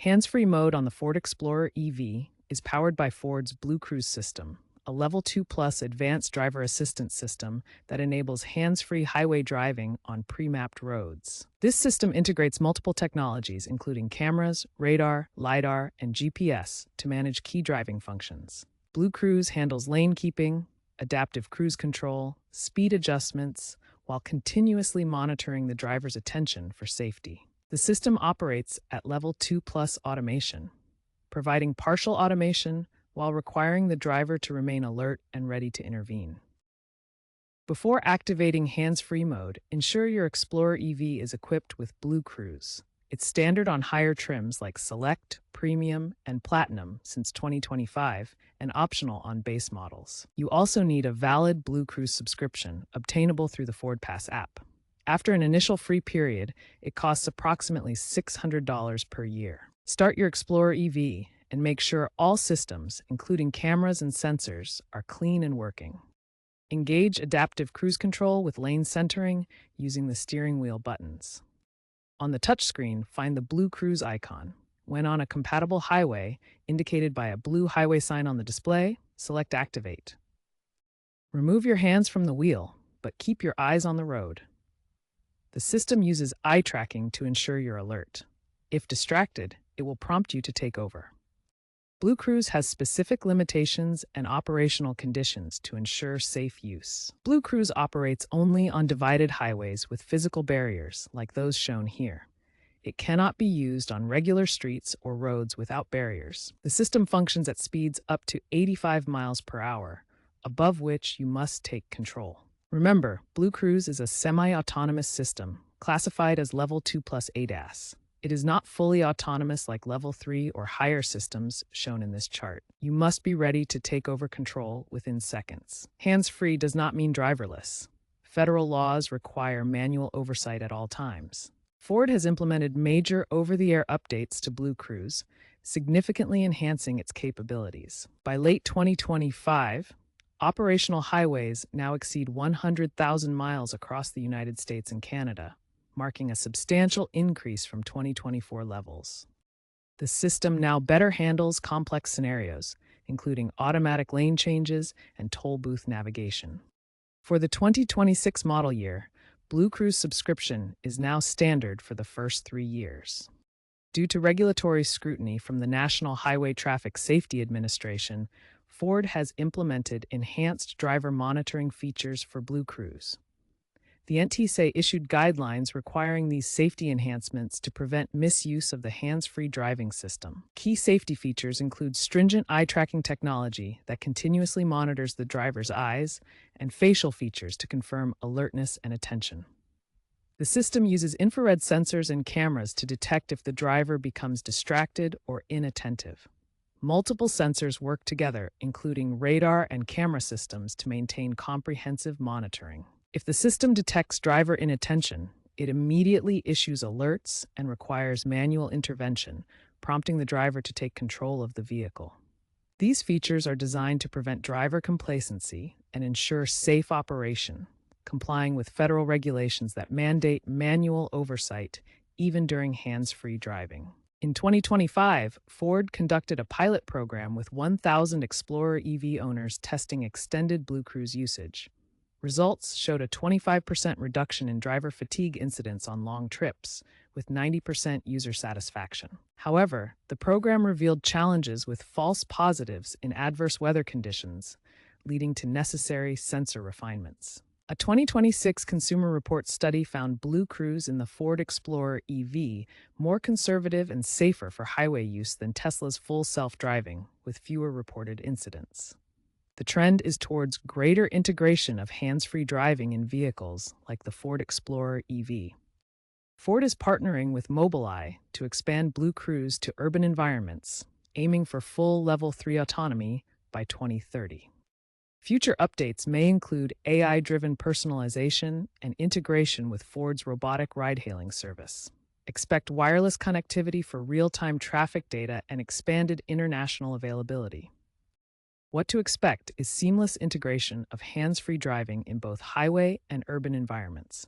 Hands-free mode on the Ford Explorer EV is powered by Ford's Blue Cruise system, a Level 2 Plus advanced driver assistance system that enables hands-free highway driving on pre-mapped roads. This system integrates multiple technologies, including cameras, radar, LiDAR, and GPS, to manage key driving functions. Blue Cruise handles lane keeping, adaptive cruise control, speed adjustments, while continuously monitoring the driver's attention for safety. The system operates at Level 2 Plus automation, providing partial automation while requiring the driver to remain alert and ready to intervene. Before activating hands-free mode, ensure your Explorer EV is equipped with Blue Cruise. It's standard on higher trims like Select, Premium, and Platinum since 2025, and optional on base models. You also need a valid Blue Cruise subscription, obtainable through the Ford Pass app. After an initial free period, it costs approximately $600 per year. Start your Explorer EV and make sure all systems, including cameras and sensors, are clean and working. Engage adaptive cruise control with lane centering using the steering wheel buttons. On the touchscreen, find the Blue Cruise icon. When on a compatible highway, indicated by a blue highway sign on the display, select Activate. Remove your hands from the wheel, but keep your eyes on the road. The system uses eye tracking to ensure you're alert. If distracted, it will prompt you to take over. Blue Cruise has specific limitations and operational conditions to ensure safe use. Blue Cruise operates only on divided highways with physical barriers, like those shown here. It cannot be used on regular streets or roads without barriers. The system functions at speeds up to 85 miles per hour, above which you must take control. Remember, Blue Cruise is a semi-autonomous system, classified as Level 2 Plus ADAS. It is not fully autonomous like Level 3 or higher systems shown in this chart. You must be ready to take over control within seconds. Hands-free does not mean driverless. Federal laws require manual oversight at all times. Ford has implemented major over-the-air updates to Blue Cruise, significantly enhancing its capabilities. By late 2025, operational highways now exceed 100,000 miles across the United States and Canada, marking a substantial increase from 2024 levels. The system now better handles complex scenarios, including automatic lane changes and toll booth navigation. For the 2026 model year, Blue Cruise subscription is now standard for the first 3 years. Due to regulatory scrutiny from the National Highway Traffic Safety Administration, Ford has implemented enhanced driver monitoring features for Blue Cruise. The NTSA issued guidelines requiring these safety enhancements to prevent misuse of the hands-free driving system. Key safety features include stringent eye-tracking technology that continuously monitors the driver's eyes and facial features to confirm alertness and attention. The system uses infrared sensors and cameras to detect if the driver becomes distracted or inattentive. Multiple sensors work together, including radar and camera systems, to maintain comprehensive monitoring. If the system detects driver inattention, it immediately issues alerts and requires manual intervention, prompting the driver to take control of the vehicle. These features are designed to prevent driver complacency and ensure safe operation, complying with federal regulations that mandate manual oversight even during hands-free driving. In 2025, Ford conducted a pilot program with 1,000 Explorer EV owners testing extended Blue Cruise usage. Results showed a 25% reduction in driver fatigue incidents on long trips, with 90% user satisfaction. However, the program revealed challenges with false positives in adverse weather conditions, leading to necessary sensor refinements. A 2026 Consumer Reports study found Blue Cruise in the Ford Explorer EV more conservative and safer for highway use than Tesla's full self-driving, with fewer reported incidents. The trend is towards greater integration of hands-free driving in vehicles like the Ford Explorer EV. Ford is partnering with Mobileye to expand Blue Cruise to urban environments, aiming for full Level 3 autonomy by 2030. Future updates may include AI-driven personalization and integration with Ford's robotic ride-hailing service. Expect wireless connectivity for real-time traffic data and expanded international availability. What to expect is seamless integration of hands-free driving in both highway and urban environments.